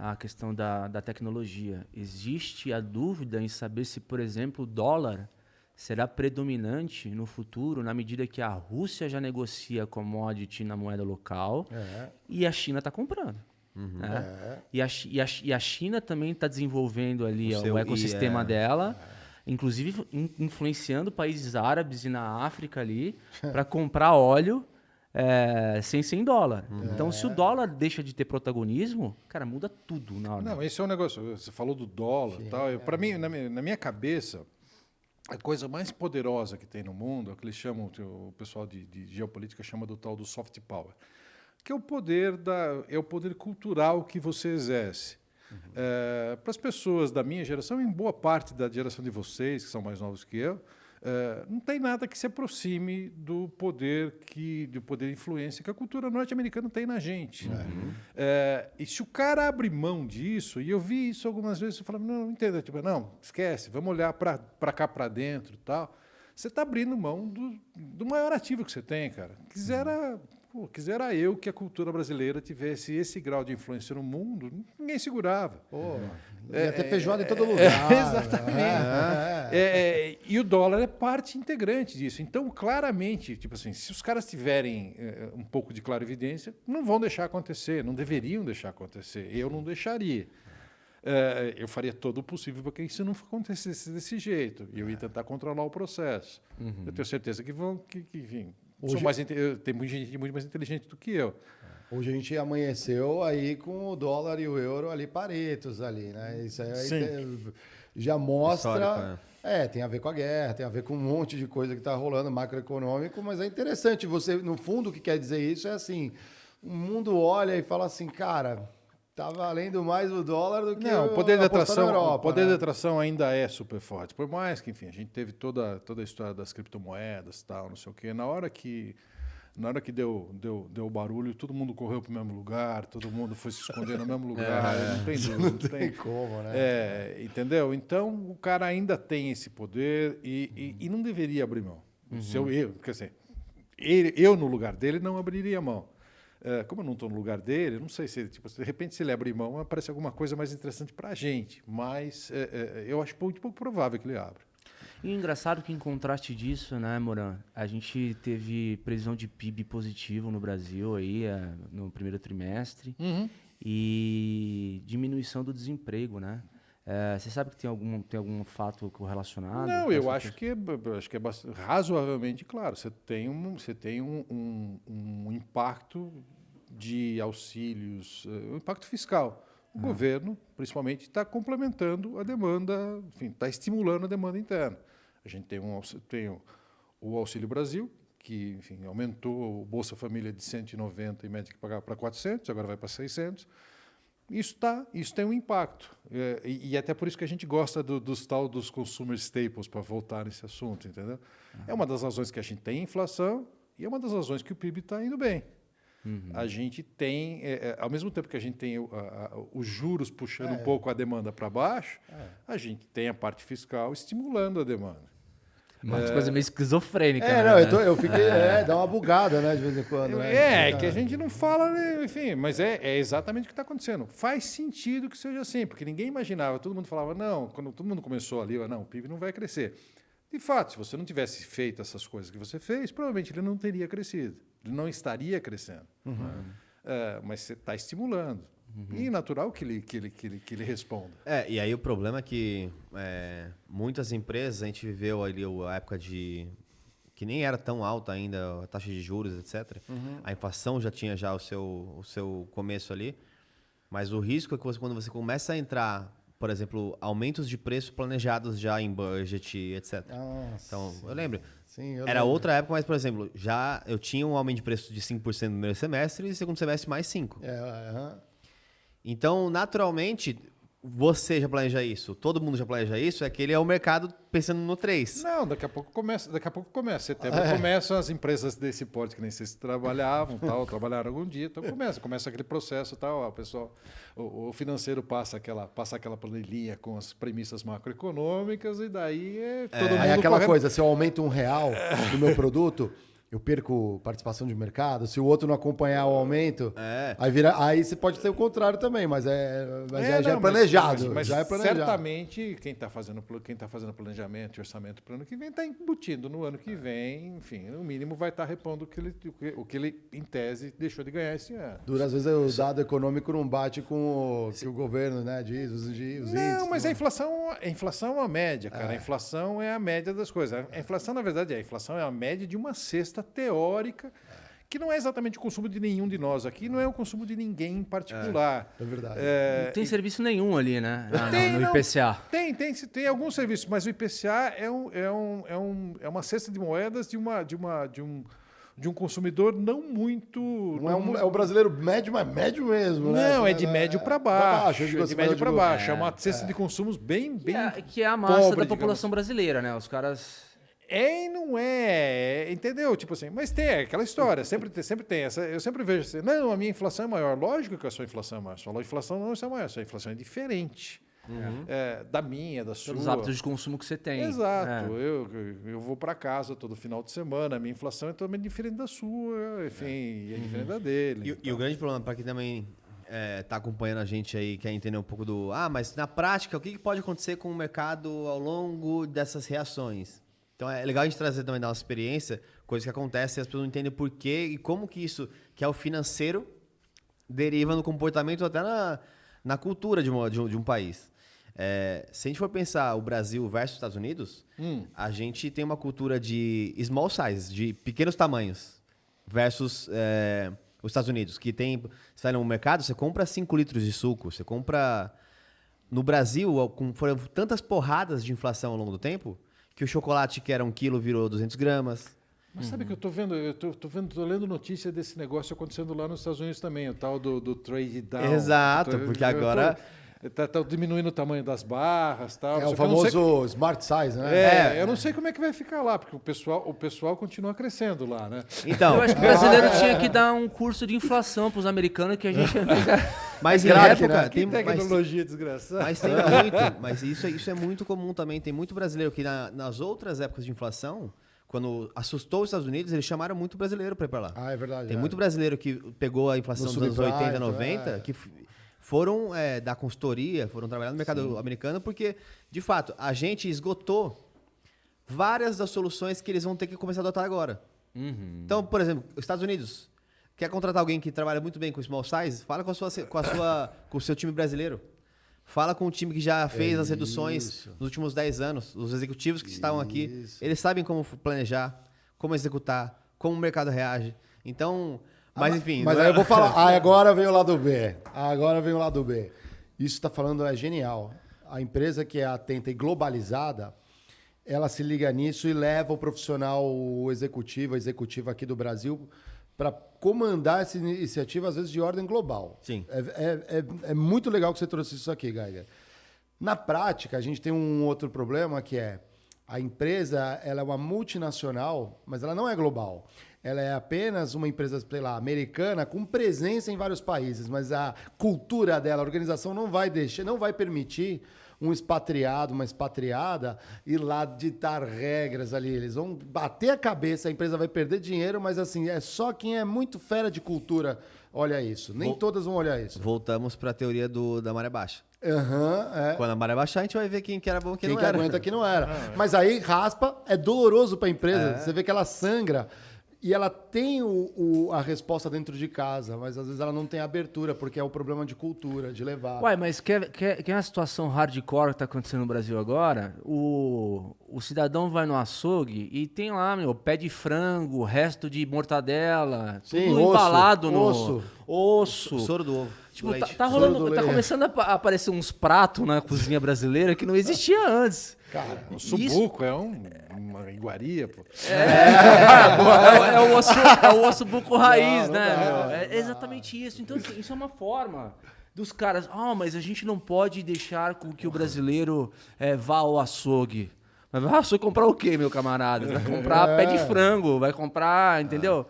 a questão da tecnologia. Existe a dúvida em saber se, por exemplo, o dólar será predominante no futuro, na medida que a Rússia já negocia commodity na moeda local e a China está comprando. Né? E a China também está desenvolvendo ali o ecossistema dela, inclusive influenciando países árabes e na África ali para comprar óleo sem ser em dólar. Então, se o dólar deixa de ter protagonismo, cara, muda tudo na hora. Não, esse é um negócio. Você falou do dólar e tal. Para mim, na minha cabeça, a coisa mais poderosa que tem no mundo é o que eles chamam, o pessoal de geopolítica chama do tal do soft power, que é o poder cultural que você exerce. Para as pessoas da minha geração, em boa parte da geração de vocês, que são mais novos que eu, não tem nada que se aproxime do poder de influência que a cultura norte-americana tem na gente. E se o cara abre mão disso, e eu vi isso algumas vezes, eu falava, não entendo, tipo, não, esquece, vamos olhar para cá, para dentro e tal. Você está abrindo mão do maior ativo que você tem, cara. Quisera eu que a cultura brasileira tivesse esse grau de influência no mundo, ninguém segurava. Ia ter feijoada em todo lugar. Exatamente. E o dólar é parte integrante disso. Então, claramente, tipo assim, se os caras tiverem um pouco de clarividência, não vão deixar acontecer, não deveriam deixar acontecer. Eu não deixaria. Eu faria todo o possível para que isso não acontecesse desse jeito. E eu ia tentar controlar o processo. Eu tenho certeza que vão... enfim, tem muita gente muito mais inteligente do que eu. Hoje a gente amanheceu aí com o dólar e o euro ali paretos ali, né? Isso aí já mostra... tem a ver com a guerra, tem a ver com um monte de coisa que está rolando macroeconômico, mas é interessante. Você, no fundo, o que quer dizer isso é assim, o mundo olha e fala assim, cara, tá valendo mais o dólar do que o poder de atração. Europa, o poder de atração ainda é super forte. Por mais que, enfim, a gente teve toda a história das criptomoedas, tal, não sei o quê. Na hora que deu barulho, todo mundo correu para o mesmo lugar, todo mundo foi se esconder no mesmo lugar. Não tem dúvida. Não tem como, né? Entendeu? Então, o cara ainda tem esse poder e não deveria abrir mão. Quer dizer, eu, no lugar dele, não abriria mão. Como eu não estou no lugar dele, não sei se, tipo, de repente, se ele abrir mão, aparece alguma coisa mais interessante para a gente. Mas eu acho muito pouco provável que ele abra. E engraçado que, em contraste disso, né, Moran, a gente teve previsão de PIB positivo no Brasil aí, no primeiro trimestre e diminuição do desemprego, né? Você sabe que tem algum fato correlacionado? Não, eu acho que é razoavelmente claro. Você tem um impacto de auxílios, um impacto fiscal. O governo, principalmente, está complementando a demanda, enfim, está estimulando a demanda interna. A gente tem o Auxílio Brasil, que, enfim, aumentou o Bolsa Família de 190 em média que pagava para 400, agora vai para 600. Isso tem um impacto. E até por isso que a gente gosta dos consumer staples, para voltar nesse assunto, entendeu? É uma das razões que a gente tem inflação e é uma das razões que o PIB está indo bem. A gente tem, ao mesmo tempo que a gente tem os juros puxando um pouco a demanda para baixo, a gente tem a parte fiscal estimulando a demanda. Uma coisa meio esquizofrênica. Eu fiquei, dá uma bugada, né, de vez em quando. Né? Que a gente não fala, né, enfim, mas é exatamente o que está acontecendo. Faz sentido que seja assim, porque ninguém imaginava, todo mundo falava, não, quando todo mundo começou ali, não, o PIB não vai crescer. De fato, se você não tivesse feito essas coisas que você fez, provavelmente ele não teria crescido, ele não estaria crescendo. Mas você está estimulando. E é natural que ele responda. E aí o problema é que muitas empresas, a gente viveu ali a época que nem era tão alta ainda a taxa de juros, etc. A inflação já tinha o seu começo ali. Mas o risco é que quando você começa a entrar, por exemplo, aumentos de preço planejados já em budget, etc. Então, eu lembro. Sim, era outra época, mas, por exemplo, já eu tinha um aumento de preço de 5% no primeiro semestre e no segundo semestre mais 5%. Então, naturalmente, você já planeja isso, todo mundo já planeja isso, é que ele é o mercado pensando no 3. Não, daqui a pouco começa. Setembro começam as empresas desse porte que nem vocês trabalhavam, trabalharam algum dia, então começa aquele processo, tal, o pessoal, o financeiro passa aquela planilha com as premissas macroeconômicas e daí todo mundo aí aquela coisa, se eu aumento R$1 no meu produto, eu perco participação de mercado, se o outro não acompanhar o aumento, aí você pode ter o contrário também, mas já é planejado. Mas já é planejado. Certamente quem está fazendo planejamento e orçamento para o ano que vem está embutindo no ano que vem, enfim, no mínimo vai estar repondo o que ele, em tese, deixou de ganhar esse ano. Às vezes o dado econômico não bate com o que o governo, né, diz, os índices. Não, mas a inflação é uma média, cara. A inflação é a média das coisas. A inflação, na verdade, a média de uma cesta teórica, que não é exatamente o consumo de nenhum de nós aqui, não é o consumo de ninguém em particular. É verdade. Não tem serviço nenhum ali, né? No não, IPCA. Tem alguns serviços, mas o IPCA é uma cesta de moedas de um consumidor não muito... É o brasileiro médio, mas médio mesmo, né? Não, é de médio para baixo. É de médio para baixo. É uma cesta de consumos bem que é a massa pobre, da população brasileira, né? Os caras... É e não é, entendeu? Tipo assim, mas tem aquela história, sempre tem essa. Eu sempre vejo assim, não, a minha inflação é maior. Lógico que a sua inflação é maior. Sua inflação não é maior, sua inflação é diferente. Da minha, da sua. Os hábitos de consumo que você tem. Exato. Eu vou para casa todo final de semana, a minha inflação é totalmente diferente da sua, enfim, é diferente da dele. E o grande problema, para quem também está acompanhando a gente aí, quer entender um pouco mas na prática, o que pode acontecer com o mercado ao longo dessas reações? Então é legal a gente trazer também da nossa experiência, coisas que acontecem e as pessoas não entendem por quê e como que isso, que é o financeiro, deriva no comportamento até na cultura de um país. Se a gente for pensar o Brasil versus os Estados Unidos, a gente tem uma cultura de small size, de pequenos tamanhos, versus os Estados Unidos, que tem... Você vai no mercado, você compra 5 litros de suco, você compra... No Brasil, foram tantas porradas de inflação ao longo do tempo, que o chocolate que era 1 quilo virou 200 gramas. Mas sabe que eu tô lendo notícia desse negócio acontecendo lá nos Estados Unidos também, o tal do trade down. Exato, porque agora... Tá diminuindo o tamanho das barras, tal. É o famoso smart size, né? Eu não sei como é que vai ficar lá, porque o pessoal continua crescendo lá, né? Então, eu acho que o brasileiro tinha que dar um curso de inflação para os americanos que a gente mas em época, né? Tem tecnologia desgraçada. Mas tem muito, mas isso é muito comum também. Tem muito brasileiro que nas outras épocas de inflação, quando assustou os Estados Unidos, eles chamaram muito brasileiro para ir para lá. É verdade. Tem muito brasileiro que pegou a inflação dos anos 80, 90, que foram da consultoria, foram trabalhar no mercado americano, porque, de fato, a gente esgotou várias das soluções que eles vão ter que começar a adotar agora. Então, por exemplo, os Estados Unidos quer contratar alguém que trabalha muito bem com small size, fala com o seu time brasileiro. Fala com o time que já fez as reduções nos últimos 10 anos. Os executivos que estavam aqui, eles sabem como planejar, como executar, como o mercado reage. Então... Mas enfim... Mas aí eu vou falar, agora vem o lado B. Isso está falando é genial. A empresa que é atenta e globalizada, ela se liga nisso e leva o profissional, a executiva aqui do Brasil para comandar essa iniciativa, às vezes, de ordem global. Sim. É muito legal que você trouxe isso aqui, Geiger. Na prática, a gente tem um outro problema que é a empresa ela é uma multinacional, mas ela não é global. Ela é apenas uma empresa, sei lá, americana com presença em vários países, mas a cultura dela, a organização não vai permitir um expatriado, uma expatriada ir lá ditar regras ali. Eles vão bater a cabeça, a empresa vai perder dinheiro, mas assim, é só quem é muito fera de cultura olha isso. Nem todas vão olhar isso. Voltamos para a teoria da maré baixa. É. Quando a maré baixar, a gente vai ver quem que era bom e quem não era. Quem que aguenta, quem não era. Mas aí raspa, é doloroso para a empresa. Você vê que ela sangra. E ela tem a resposta dentro de casa, mas às vezes ela não tem abertura, porque é o problema de cultura, de levar. Uai, mas quer uma situação hardcore que está acontecendo no Brasil agora? O cidadão vai no açougue e tem lá, pé de frango, resto de mortadela, tudo embalado no osso. Soro do ovo. Tipo, tá começando a aparecer uns pratos na cozinha brasileira que não existia antes. Cara, o subuco é uma iguaria, pô. É o osso buco raiz, né? É exatamente isso. Então, assim, isso é uma forma dos caras... mas a gente não pode deixar com que o brasileiro vá ao açougue. Mas vai ao açougue comprar o quê, meu camarada? Vai comprar pé de frango, vai comprar, entendeu?